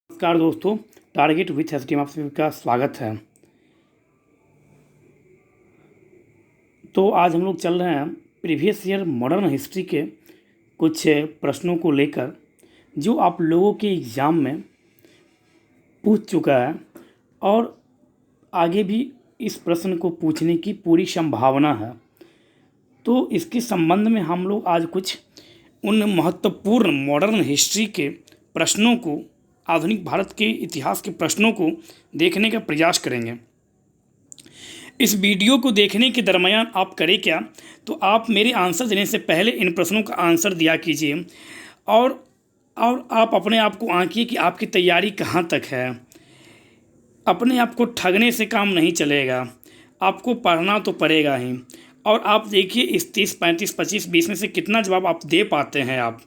नमस्कार दोस्तों, target with STM आप सभी का स्वागत है। तो आज हम लोग चल रहे हैं प्रीवियस ईयर मॉडर्न हिस्ट्री के कुछ प्रश्नों को लेकर, जो आप लोगों के एग्ज़ाम में पूछ चुका है और आगे भी इस प्रश्न को पूछने की पूरी संभावना है। तो इसके संबंध में हम लोग आज कुछ उन महत्वपूर्ण मॉडर्न हिस्ट्री के प्रश्नों को, आधुनिक भारत के इतिहास के प्रश्नों को देखने का प्रयास करेंगे। इस वीडियो को देखने के दरमियान आप करें क्या, तो आप मेरे आंसर देने से पहले इन प्रश्नों का आंसर दिया कीजिए और आप अपने आप को आंकिए कि आपकी तैयारी कहाँ तक है। अपने आप को ठगने से काम नहीं चलेगा, आपको पढ़ना तो पड़ेगा ही। और आप देखिए इस 30, 35, 25, 20 में से कितना जवाब आप दे पाते हैं आप।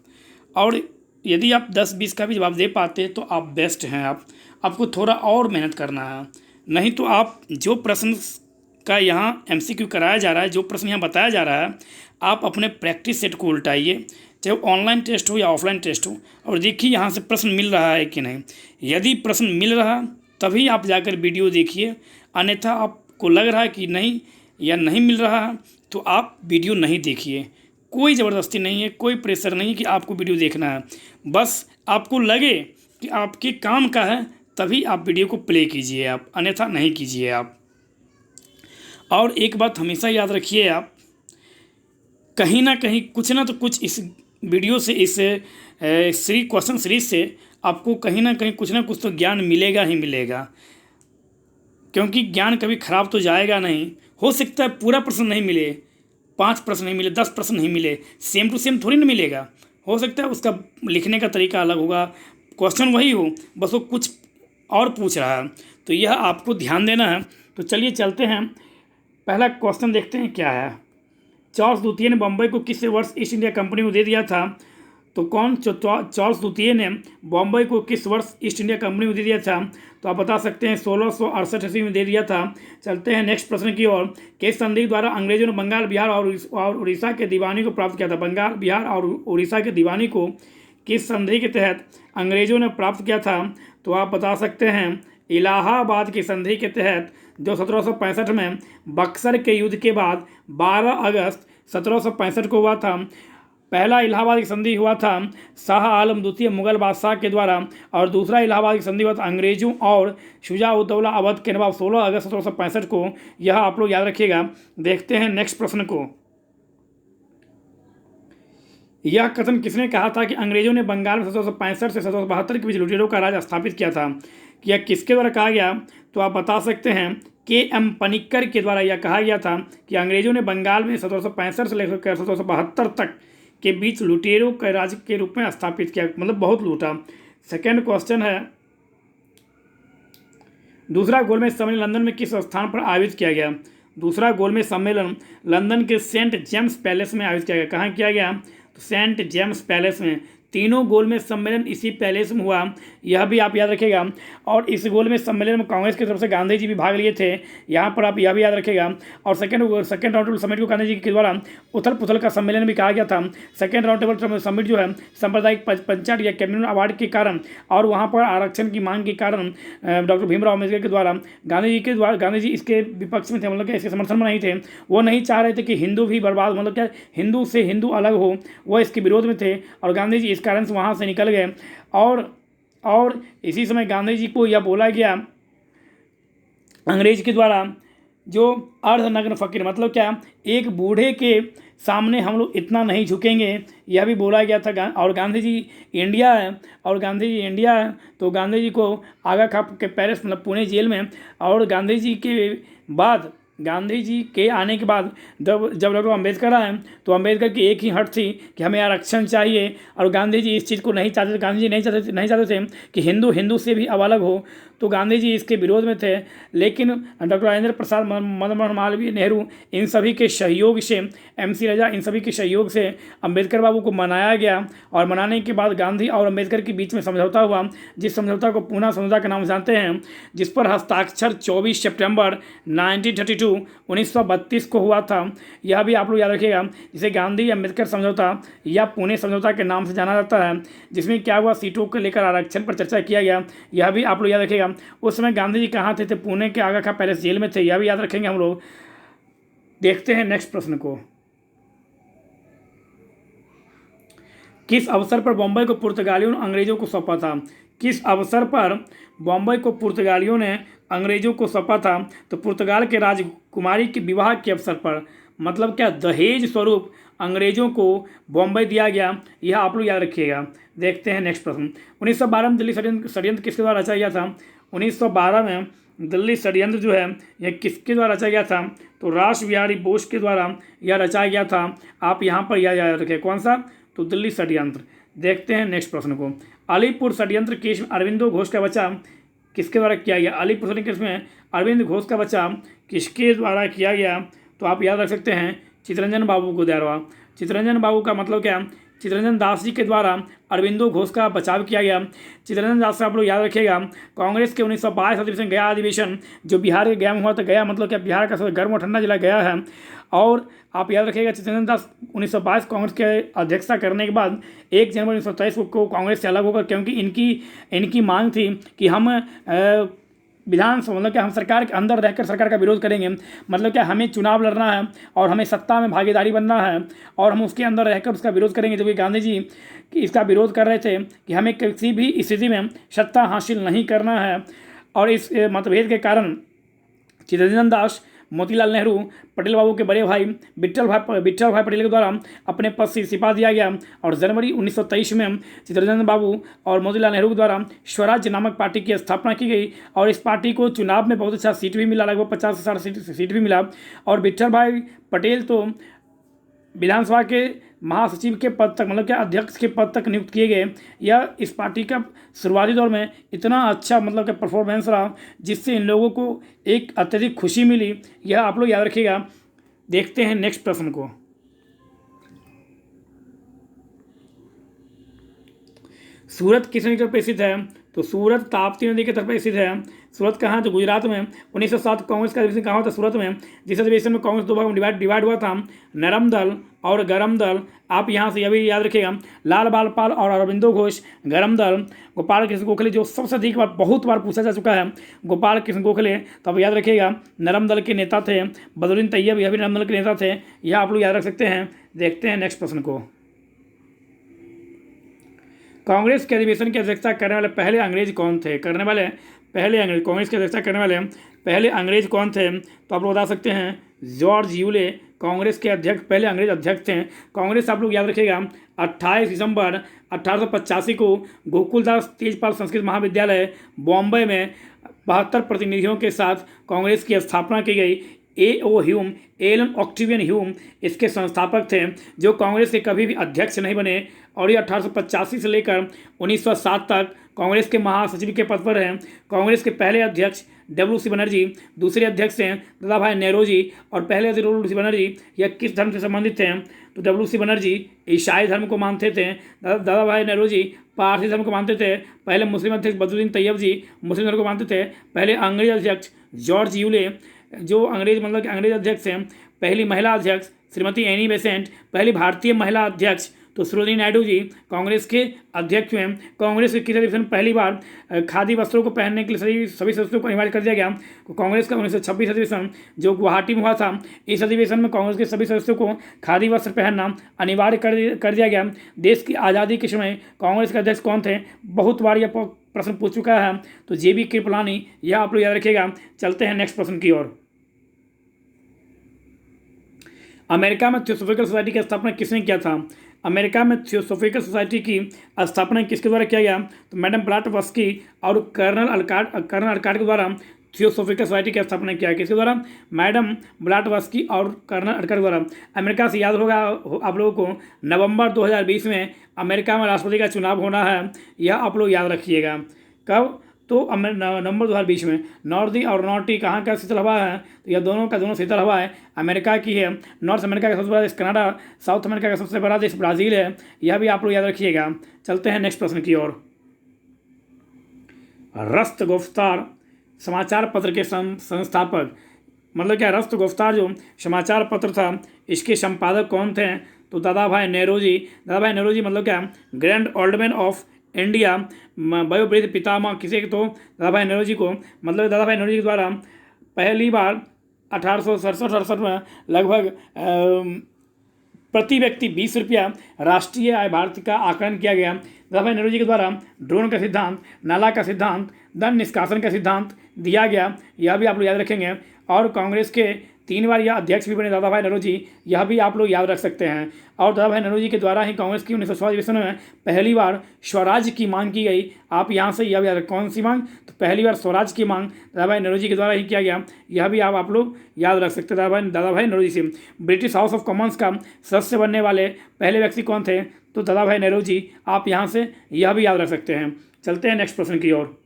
और यदि आप 10-20 का भी जवाब दे पाते हैं तो आप बेस्ट हैं। आपको थोड़ा और मेहनत करना है, नहीं तो आप जो प्रश्न का यहाँ एमसीक्यू कराया जा रहा है, जो प्रश्न यहाँ बताया जा रहा है, आप अपने प्रैक्टिस सेट को उल्टाइए, चाहे वो ऑनलाइन टेस्ट हो या ऑफलाइन टेस्ट हो, और देखिए यहाँ से प्रश्न मिल रहा है कि नहीं। यदि प्रश्न मिल रहा तभी आप जाकर वीडियो देखिए, अन्यथा आपको लग रहा है कि नहीं या नहीं मिल रहा है तो आप वीडियो नहीं देखिए। कोई ज़बरदस्ती नहीं है, कोई प्रेशर नहीं है कि आपको वीडियो देखना है। बस आपको लगे कि आपके काम का है तभी आप वीडियो को प्ले कीजिए, आप अन्यथा नहीं कीजिए आप। और एक बात हमेशा याद रखिए, आप कहीं ना कहीं कुछ ना तो कुछ इस वीडियो से, इस क्वेश्चन सीरीज से आपको कहीं ना कहीं कुछ ना कुछ तो ज्ञान मिलेगा ही मिलेगा, क्योंकि ज्ञान कभी ख़राब तो जाएगा नहीं। हो सकता है पूरा प्रश्न नहीं मिले, 5 प्रश्न नहीं मिले, 10 प्रश्न नहीं मिले, सेम टू सेम थोड़ी ना मिलेगा। हो सकता है उसका लिखने का तरीका अलग होगा, क्वेश्चन वही हो, बस वो कुछ और पूछ रहा है, तो यह आपको ध्यान देना है। तो चलिए चलते हैं, पहला क्वेश्चन देखते हैं क्या है। चार्ल्स द्वितीय ने बम्बई को किस वर्ष ईस्ट इंडिया कंपनी को दे दिया था? तो कौन चार्ल्स द्वितीय ने बॉम्बे को किस वर्ष ईस्ट इंडिया कंपनी को दे दिया था? तो आप बता सकते हैं 1668 ईस्वी में दे दिया था। चलते हैं नेक्स्ट प्रश्न की ओर। किस संधि द्वारा अंग्रेजों ने बंगाल, बिहार और उड़ीसा के दीवानी को प्राप्त किया था? बंगाल, बिहार और उड़ीसा के दीवानी को किस संधि के तहत अंग्रेजों ने प्राप्त किया था? तो आप बता सकते हैं इलाहाबाद की संधि के तहत, जो 1765 में बक्सर के युद्ध के बाद 12 अगस्त 1765 को हुआ था। पहला इलाहाबाद की संधि हुआ था शाह आलम द्वितीय मुगल बादशाह के द्वारा, और दूसरा इलाहाबाद की संधि हुआ था अंग्रेजों और शुजा-उद-दौला अवध के नवाब 16 अगस्त 1765 को। यह आप लोग याद रखिएगा। देखते हैं नेक्स्ट प्रश्न को। यह कथन किसने कहा था कि अंग्रेजों ने बंगाल में 1765 से 1772 के बीच लुटेरों का राज स्थापित किया था? यह किसके द्वारा कहा गया? तो आप बता सकते हैं के.एम. पनिक्कर के द्वारा यह कहा गया था कि अंग्रेजों ने बंगाल में 1765 से लेकर 1772 तक के बीच लुटेरों के राज्य के रूप में स्थापित किया, मतलब बहुत लूटा। सेकेंड क्वेश्चन है, दूसरा गोलमेज सम्मेलन लंदन में किस स्थान पर आयोजित किया गया? दूसरा गोलमेज सम्मेलन लंदन के सेंट जेम्स पैलेस में आयोजित किया गया। कहाँ किया गया? तो सेंट जेम्स पैलेस में। तीनों गोलमेज सम्मेलन इसी पैलेस में हुआ, यह भी आप याद रखिएगा। और इस गोलमेज सम्मेलन में कांग्रेस की तरफ से गांधी जी भी भाग लिए थे, यहाँ पर आप यह भी याद रखिएगा। और सेकेंड राउंड टेबल समिट को गांधी जी के द्वारा उथल पुथल का सम्मेलन भी कहा गया था। सेकेंड राउंड टेबल समिट जो है सांप्रदायिक पंचायत या कम्युनल अवार्ड के कारण और वहाँ पर आरक्षण की मांग के कारण डॉक्टर भीमराव अम्बेडकर के द्वारा गांधी जी इसके विपक्ष में थे, मतलब क्या इसके समर्थन में नहीं थे। वो नहीं चाह रहे थे कि हिंदू भी बर्बाद, मतलब क्या हिंदू से हिंदू अलग हो, वो इसके विरोध में थे और गांधी जी इस कारण से वहाँ से निकल गए। और इसी समय गांधी जी को यह बोला गया अंग्रेज के द्वारा, जो अर्धनग्न फकीर, मतलब क्या एक बूढ़े के सामने हम लोग इतना नहीं झुकेंगे, यह भी बोला गया था। और गांधी जी इंडिया है, तो गांधी जी को आगा खां के पेरिस, मतलब पुणे जेल में, और गांधी जी के बाद, गांधी जी के आने के बाद जब डॉक्टर अम्बेडकर आए तो अम्बेडकर की एक ही हट थी कि हमें आरक्षण चाहिए, और गांधी जी इस चीज़ को नहीं चाहते थे। गांधी जी नहीं चाहते थे कि हिंदू से भी अब अलग हो, तो गांधी जी इसके विरोध में थे। लेकिन डॉक्टर राजेंद्र प्रसाद, मदन मोहन मालवीय, नेहरू, इन सभी के सहयोग से, MC रजा, इन सभी के सहयोग से अम्बेडकर बाबू को मनाया गया। और मनाने के बाद गांधी और अम्बेडकर के बीच में समझौता हुआ, जिस समझौता को पूना समझौता के नाम जानते हैं, जिस पर हस्ताक्षर 24 सितंबर 1932 इशू 1932 को हुआ था, यह भी आप लोग याद रखिएगा, जिसे गांधी अम्बेडकर समझौता या पुणे समझौता के नाम से जाना जाता है, जिसमें क्या हुआ, सीटों को लेकर आरक्षण पर चर्चा किया गया, यह भी आप लोग याद रखिएगा। उस समय गांधी जी कहाँ थे? पुणे के आगा खां पैलेस जेल में थे, यह भी याद रखेंगे हम लोग। देखते हैं नेक्स्ट प्रश्न को। किस अवसर पर बम्बई को पुर्तगालियों ने अंग्रेजों को सौंपा था? किस अवसर पर बम्बई को पुर्तगालियों ने अंग्रेजों को सौंपा था? तो पुर्तगाल के राजकुमारी के विवाह के अवसर पर, मतलब क्या दहेज स्वरूप अंग्रेजों को बम्बई दिया गया, यह आप लोग याद रखिएगा। देखते हैं नेक्स्ट प्रश्न। 1912 में दिल्ली षड्यंत्र किसके द्वारा रचा गया था? 1912 में दिल्ली षड्यंत्र जो है यह किसके द्वारा रचा गया था? तो रास बिहारी बोस के द्वारा यह रचाया गया था। आप यहाँ पर यह याद रखें, कौन सा? तो दिल्ली षड्यंत्र। देखते हैं नेक्स्ट प्रश्न को। अलीपुर षड्यंत्र केस में अरविंदो घोष का बचाव किसके द्वारा किया गया? अलीपुर षड्यंत्र केस में अरविंद घोष का बचाव किसके द्वारा किया गया? तो आप याद रख सकते हैं, चितरंजन बाबू को द्वारा। चितरंजन बाबू का मतलब क्या? चितरंजन दास जी के द्वारा अरविंदो घोष का बचाव किया गया। चितरंजन दास से आप लोग याद रखिएगा, कांग्रेस के 1922 अधिवेशन, गया अधिवेशन जो बिहार के गया में हुआ था, गया मतलब क्या, बिहार का सबसे गर्म और ठंडा जिला गया है। और आप याद रखिएगा, चितरंजन दास 1922 कांग्रेस के अध्यक्षता करने के बाद 1 जनवरी 1927 को कांग्रेस से अलग होकर, क्योंकि इनकी मांग थी कि हम विधानसभा, मतलब क्या, हम सरकार के अंदर रहकर सरकार का विरोध करेंगे, मतलब क्या, हमें चुनाव लड़ना है और हमें सत्ता में भागीदारी बनना है और हम उसके अंदर रहकर उसका विरोध करेंगे। जबकि गांधी जी इसका विरोध कर रहे थे कि हमें किसी भी स्थिति में सत्ता हासिल नहीं करना है। और इस मतभेद के कारण चितरंजन दास मोतीलाल नेहरू, पटेल बाबू के बड़े भाई विट्ठल भाई पटेल के द्वारा अपने पद से इस्तीफा दिया गया। और जनवरी 1923 में चितरंजन बाबू और मोतीलाल नेहरू के द्वारा स्वराज्य नामक पार्टी की स्थापना की गई। और इस पार्टी को चुनाव में बहुत अच्छा सीट भी मिला, लगभग 50 से 60 सीट भी मिला। और विट्ठल भाई पटेल तो विधानसभा के महासचिव के पद तक, मतलब क्या, अध्यक्ष के पद तक नियुक्त किए गए। यह इस पार्टी का शुरुआती दौर में इतना अच्छा, मतलब क्या, परफॉर्मेंस रहा, जिससे इन लोगों को एक अत्यधिक खुशी मिली। यह आप लोग याद रखिएगा। देखते हैं नेक्स्ट प्रश्न को। सूरत किस नदी पर स्थित है? तो सूरत ताप्ती नदी के तट पर स्थित है। सूरत कहाँ? तो गुजरात में। 1907 कांग्रेस का अधिवेशन कहाँ हुआ था? सूरत में। जिस अधिवेशन में कांग्रेस 2 भाग में डिवाइड हुआ था, नरम दल और गरम दल। आप यहाँ से यह भी याद रखिएगा, लाल बाल पाल और अरविंदो घोष गरम दल। गोपाल कृष्ण गोखले, जो सबसे अधिक बार, बहुत बार पूछा जा चुका है, गोपाल कृष्ण गोखले, तो आप याद रखिएगा, नरम दल के नेता थे। बदरुद्दीन तैयब, यह भी नरम दल के नेता थे। यह आप लोग याद रख सकते हैं। देखते हैं नेक्स्ट प्रश्न को। कांग्रेस के अधिवेशन की अध्यक्षता करने वाले पहले अंग्रेज कौन थे? कांग्रेस की अध्यक्षता करने वाले पहले अंग्रेज कौन थे? तो आप लोग बता सकते हैं, जॉर्ज यूले कांग्रेस के अध्यक्ष, पहले अंग्रेज अध्यक्ष थे। कांग्रेस आप लोग याद रखिएगा, 28 दिसंबर 1885 को गोकुलदास तेजपाल संस्कृत महाविद्यालय बॉम्बे में 72 प्रतिनिधियों के साथ कांग्रेस की स्थापना की गई। A.O. Hume, Elon Octavian Hume इसके संस्थापक थे, जो कांग्रेस के कभी भी अध्यक्ष नहीं बने। और ये 1885 से लेकर 1907 तक कांग्रेस के महासचिव के पद पर हैं। कांग्रेस के पहले अध्यक्ष W.C. बनर्जी, दूसरे अध्यक्ष हैं दादा भाई नेहरूजी, और पहले अध्यक्ष W.C. बनर्जी यह किस धर्म से संबंधित थे? तो W.C. बनर्जी ईसाई धर्म को मानते थे। दादा भाई नेहरूजी पारसी धर्म को मानते थे। पहले मुस्लिम अध्यक्ष बदरुद्दीन तैयब जी मुस्लिम धर्म को मानते थे। पहले अंग्रेज अध्यक्ष जॉर्ज यूले, जो अंग्रेज, मतलब कि अंग्रेज अध्यक्ष हैं। पहली महिला अध्यक्ष श्रीमती एनी बेसेंट, पहली भारतीय महिला अध्यक्ष तो सरोजिनी नायडू जी कांग्रेस के अध्यक्ष हुए। कांग्रेस के किस अधिवेशन में पहली बार खादी वस्त्रों को पहनने के लिए सभी सदस्यों को अनिवार्य कर दिया गया? कांग्रेस का 1926 अधिवेशन जो गुवाहाटी में हुआ था, इस अधिवेशन में कांग्रेस के सभी सदस्यों को खादी वस्त्र पहनना अनिवार्य कर दिया गया। देश की आज़ादी के समय कांग्रेस के अध्यक्ष कौन थे? बहुत बार यह प्रश्न पूछ चुका है, तो JB कृपलानी, यह आप लोग याद रखिएगा। चलते हैं नेक्स्ट प्रश्न की ओर। अमेरिका में थियोसॉफिकल सोसाइटी की स्थापना किसने किया था? अमेरिका में थियोसॉफिकल सोसाइटी की स्थापना किसके द्वारा किया गया? तो मैडम ब्लाटवस्की और कर्नल अल्काट के द्वारा थियोसॉफिकल सोसाइटी की स्थापना किया। किसके द्वारा? मैडम ब्लाटवस्की और कर्नल अल्काट के द्वारा। अमेरिका से याद होगा आप लोगों को, नवंबर 2020 में अमेरिका में राष्ट्रपति का चुनाव होना है। यह आप लोग याद रखिएगा। कब? तो नवंबर 2020 में। नॉर्दी और नॉर्टी कहाँ का शीतल हवा है? तो यह दोनों का दोनों शीतल हवा है, अमेरिका की है। नॉर्थ अमेरिका का सबसे बड़ा देश कनाडा, साउथ अमेरिका का सबसे बड़ा देश ब्राज़ील है। यह भी आप लोग याद रखिएगा। चलते हैं नेक्स्ट प्रश्न की ओर। रस्त गुफ्तार समाचार पत्र के संस्थापक मतलब क्या रस्त गुफ्तार जो समाचार पत्र था इसके संपादक कौन थे? तो दादा भाई नेहरूजी। दादा भाई नेहरूजी मतलब क्या? Grand old man of India, वयोवृद्ध पितामह किसे? तो दादा भाई नेहरू जी को। मतलब दादा भाई नेहरू जी के द्वारा पहली बार 1867-68 में लगभग प्रति व्यक्ति 20 रुपया राष्ट्रीय आय भारत का आकलन किया गया। दादा भाई नेहरू जी के द्वारा ड्रोन का सिद्धांत, नाला का सिद्धांत, धन निष्कासन का सिद्धांत दिया गया, यह भी आप लोग याद रखेंगे। और कांग्रेस के 3 बार यह अध्यक्ष भी बने दादा भाई नेहरू जी, यह भी आप लोग याद रख सकते हैं। और दादा भाई नेहरू जी के द्वारा ही कांग्रेस की 1916 ईस्वी में पहली बार स्वराज की मांग की गई। आप यहाँ से यह याद, कौन सी मांग? तो पहली बार स्वराज की मांग दादा भाई नेहरू जी के द्वारा ही किया गया, यह भी आप लोग याद रख सकते हैं दादा भाई नेहरू जी से। ब्रिटिश हाउस ऑफ कॉमन्स का सदस्य बनने वाले पहले व्यक्ति कौन थे? तो दादा भाई नेहरू जी, आप यहाँ से यह भी याद रख सकते हैं। चलते हैं नेक्स्ट प्रश्न की ओर।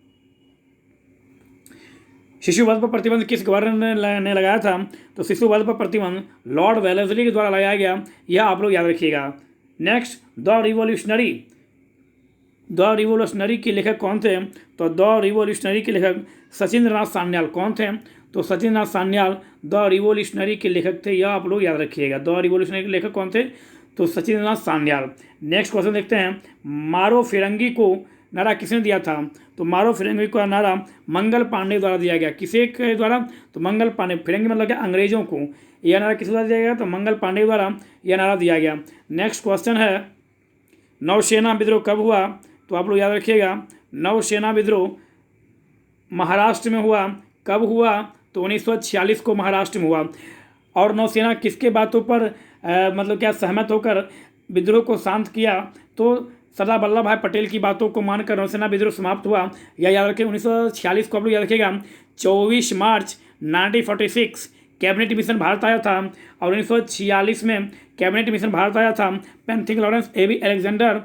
शिशु वध पर प्रतिबंध किस गवर्नर ने लगाया था? तो शिशु वध पर प्रतिबंध लॉर्ड वेलेस्ली के द्वारा लगाया गया, यह आप लोग याद रखिएगा। नेक्स्ट, द रिवोल्यूशनरी के लेखक कौन थे? तो द रिवोल्यूशनरी के लेखक सचिंद्र नाथ सान्याल कौन थे? तो सचिंद्र नाथ सान्याल द रिवोल्यूशनरी के लेखक थे, यह आप लोग याद रखिएगा। द रिवोल्यूशनरी के लेखक कौन थे? तो सचिंद्र नाथ सान्याल। नेक्स्ट क्वेश्चन देखते हैं, मारो फिरंगी को नारा किसने दिया था? तो मारो फिरंगी को नारा मंगल पांडे द्वारा दिया गया। किसे के द्वारा? तो मंगल पांडे। फिरंगी मतलब क्या? अंग्रेजों को। यह नारा किस द्वारा दिया गया? तो मंगल पांडे द्वारा यह नारा दिया गया। नेक्स्ट क्वेश्चन है, नौसेना विद्रोह कब हुआ? तो आप लोग याद रखिएगा, नौसेना विद्रोह महाराष्ट्र में हुआ। कब हुआ? तो 1946 को महाराष्ट्र में हुआ। और नौसेना किसके बातों पर मतलब क्या सहमत होकर विद्रोह को शांत किया? तो सरदार वल्लभ भाई पटेल की बातों को मानकर नौसेना विद्रोह समाप्त हुआ, यह याद रखें। 1946 को आप लोग याद रखिएगा। 24 मार्च 1946 कैबिनेट मिशन भारत आया था। और 1946 में कैबिनेट मिशन भारत आया था। पेंथिक लॉरेंस, एबी अलेक्जेंडर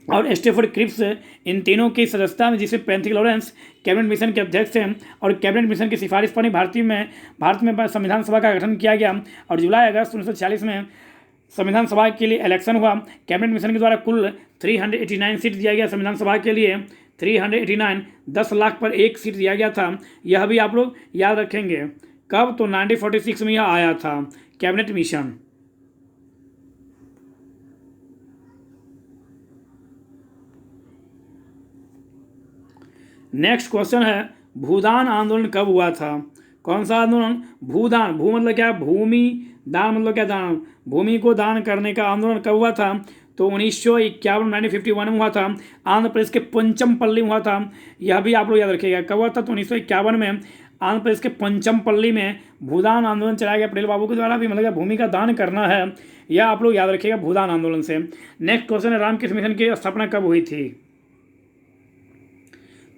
और स्टेफर्ड क्रिप्स, इन तीनों की सदस्यता में, जिसे पेंथिक लॉरेंस कैबिनेट मिशन के अध्यक्ष थे। और कैबिनेट मिशन की सिफारिश पर भारत में संविधान सभा का गठन किया गया। और जुलाई अगस्त 1946 में संविधान सभा के लिए इलेक्शन हुआ। कैबिनेट मिशन के द्वारा कुल 389 सीट दिया गया संविधान सभा के लिए। 389, 10 लाख पर 1 सीट दिया गया था, यह भी आप लोग याद रखेंगे। कब? तो 1946 में यह आया था कैबिनेट मिशन। नेक्स्ट क्वेश्चन है, भूदान आंदोलन कब हुआ था? कौन सा आंदोलन? भूदान। भू मतलब क्या? भूमि। दान मतलब क्या? दान। भूमि को दान करने का आंदोलन कब हुआ था? तो 1951 1951 में हुआ था। आंध्र प्रदेश के पंचमपल्ली में हुआ था, यह भी आप लोग याद रखिएगा। कब हुआ था? तो 1951 में आंध्र प्रदेश के पंचमपल्ली में भूदान आंदोलन चलाया गया पटेल बाबू के द्वारा भी, मतलब भूमि का दान करना है, यह आप लोग याद रखिएगा भूदान आंदोलन से। नेक्स्ट क्वेश्चन है, रामकृष्ण मिशन की स्थापना कब हुई थी?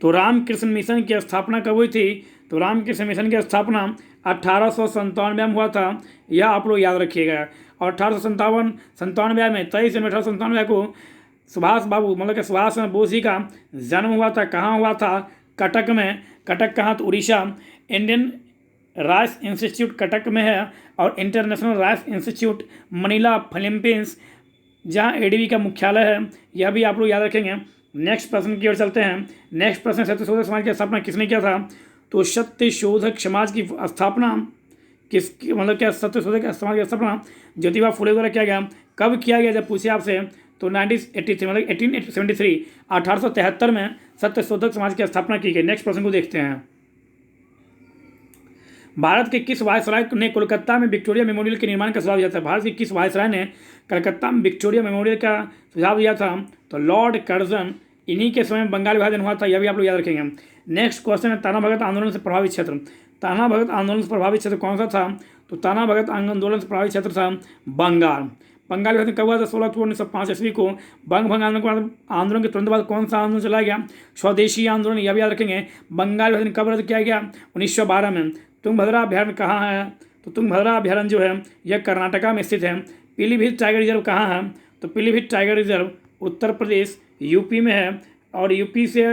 तो रामकृष्ण मिशन की स्थापना कब हुई थी? तो रामकृष्ण मिशन की स्थापना 1897 में हुआ था, यह आप लोग याद रखिएगा। और 1897 में 23 जनवरी 1897 को सुभाष बाबू मतलब कि सुभाष चंद्र बोस जी का जन्म हुआ था। कहाँ हुआ था? कटक में। कटक कहाँ? तो Orissa. Indian rice institute Cuttack में है। और international rice institute Manila Philippines, जहाँ एडीबी का मुख्यालय है, यह भी आप लोग याद रखेंगे। नेक्स्ट प्रश्न की ओर चलते हैं। नेक्स्ट प्रश्न, सत्यशोधक समाज की स्थापना किसने किया था? तो सत्यशोधक समाज की स्थापना किस मतलब क्या? सत्यशोधक समाज की स्थापना ज्योतिबा फुले द्वारा किया गया। कब किया गया जब पूछे आपसे? तो 1983 मतलब 1873 1873 में सत्यशोधक समाज की स्थापना की गई। नेक्स्ट प्रश्न को देखते हैं, भारत के किस वायसराय ने कोलकाता में विक्टोरिया मेमोरियल के निर्माण का सुझाव दिया था? भारत के किस वायसराय ने कलकत्ता में विक्टोरिया मेमोरियल का सुझाव दिया था? तो लॉर्ड कर्जन। इन्हीं के समय में बंगाल विभाजन हुआ था, यह भी आप लोग याद रखेंगे। नेक्स्ट क्वेश्चन है, ताना भगत आंदोलन से प्रभावित क्षेत्र। ताना भगत आंदोलन से प्रभावित क्षेत्र कौन सा था? तो ताना भगत आंदोलन से प्रभावित क्षेत्र था बंगाल। बंगाल विभाजन कब हुआ था? 16 अक्टूबर 1905 ईस्वी को। बंग भंग आंदोलन के बाद, आंदोलन के तुरंत बाद कौन सा आंदोलन चलाया गया? स्वदेशी आंदोलन, यह भी याद रखेंगे। बंगाल विभाजन कब रद्द किया गया? 1912 में। तुंगभद्रा अभ्यारण्य कहाँ है? तो तुंगभद्रा अभ्यारण्य जो है यह कर्नाटका में स्थित है। पीलीभीत टाइगर रिजर्व कहाँ है? तो Pilibhit tiger reserve Uttar Pradesh UP में है। और यूपी से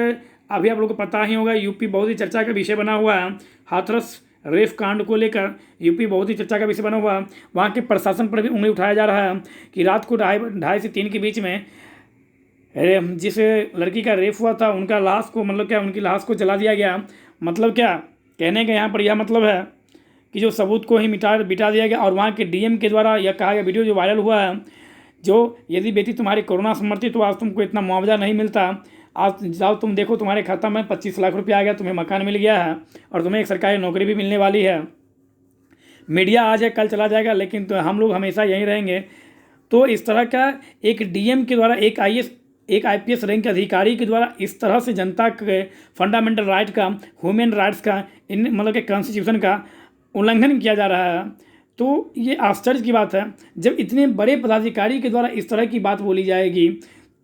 अभी आप लोगों को पता ही होगा, यूपी बहुत ही चर्चा का विषय बना हुआ है। हाथरस रेप कांड को लेकर यूपी बहुत ही चर्चा का विषय बना हुआ है। वहाँ के प्रशासन पर भी उंगली उठाया जा रहा है कि रात को 2:30 से 3 के बीच में जिस लड़की का रेप हुआ था उनका लाश को मतलब क्या, उनकी लाश को जला दिया गया। मतलब क्या कहने का यहाँ पर यह मतलब है कि जो सबूत को ही बिटा दिया गया। और वहाँ के डीएम के द्वारा यह कहा गया, वीडियो जो वायरल हुआ है, जो यदि बेटी तुम्हारी कोरोना से मरती तो आज तुमको इतना मुआवजा नहीं मिलता, आज जाओ तुम देखो तुम्हारे खाता में 25 लाख रुपया आ गया, तुम्हें मकान मिल गया है और तुम्हें एक सरकारी नौकरी भी मिलने वाली है। मीडिया आज है कल चला जाएगा, लेकिन तो हम लोग हमेशा यहीं रहेंगे। तो इस तरह का एक डीएम के द्वारा, एक आईपीएस रैंक के अधिकारी के द्वारा इस तरह से जनता के फंडामेंटल राइट का, ह्यूमन राइट्स का, इन मतलब के कॉन्स्टिट्यूशन का उल्लंघन किया जा रहा है, तो ये आश्चर्य की बात है। जब इतने बड़े पदाधिकारी के द्वारा इस तरह की बात बोली जाएगी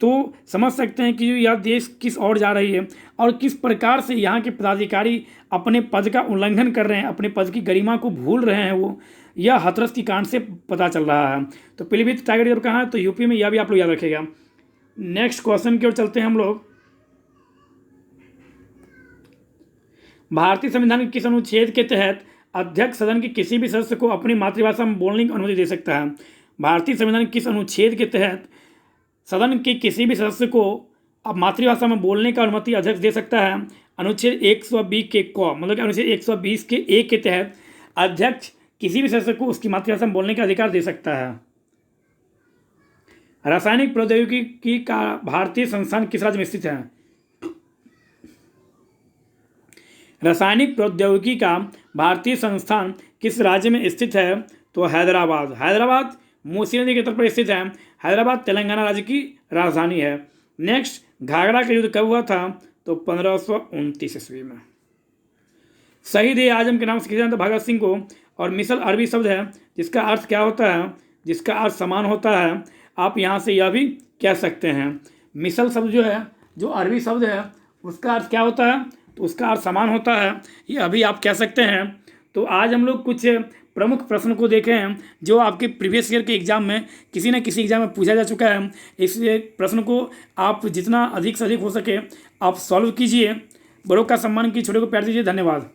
तो समझ सकते हैं कि यह देश किस ओर जा रही है और किस प्रकार से यहाँ के पदाधिकारी अपने पद का उल्लंघन कर रहे हैं, अपने पद की गरिमा को भूल रहे हैं। वो यह हाथरस की कांड से पता चल रहा है। तो पीलीभीत टाइगर रिजर्व कहाँ है, तो यूपी में, यह भी आप लोग याद रखिएगा। नेक्स्ट क्वेश्चन की ओर चलते हैं हम लोग। भारतीय संविधान के किस अनुच्छेद के तहत अध्यक्ष सदन के किसी भी सदस्य को अपनी मातृभाषा में बोलने की अनुमति दे सकता है? भारतीय संविधान के किस अनुच्छेद के तहत सदन के किसी भी सदस्य को अब मातृभाषा में बोलने का अनुमति अध्यक्ष दे सकता है? अनुच्छेद 120 के क, मतलब कि अनुच्छेद 120 के ए के तहत अध्यक्ष किसी भी सदस्य को उसकी मातृभाषा में बोलने का अधिकार दे सकता है। रासायनिक प्रौद्योगिकी का भारतीय संस्थान किस राज्य में स्थित है? रासायनिक प्रौद्योगिकी का भारतीय संस्थान किस राज्य में स्थित है? तो हैदराबाद। हैदराबाद मूसी नदी के तट पर स्थित है। हैदराबाद तेलंगाना राज्य की राजधानी है। नेक्स्ट, घाघरा का युद्ध कब हुआ था? तो 1529 ईस्वी में। शहीद ए आजम के नाम से किया जाता भगत सिंह को। और मिसल अरबी शब्द है जिसका अर्थ क्या होता है? जिसका अर्थ समान होता है। आप यहाँ से यह भी कह सकते हैं, मिसल शब्द जो है, जो अरबी शब्द है, उसका अर्थ क्या होता है? तो उसका अर्थ समान होता है, ये अभी आप कह सकते हैं। तो आज हम लोग कुछ प्रमुख प्रश्न को देखे हैं जो आपके प्रीवियस ईयर के एग्जाम में किसी न किसी एग्जाम में पूछा जा चुका है। इस प्रश्न को आप जितना अधिक से अधिक हो सके आप सॉल्व कीजिए। बड़ों का सम्मान कीजिए, छोटे को प्यार दीजिए। धन्यवाद।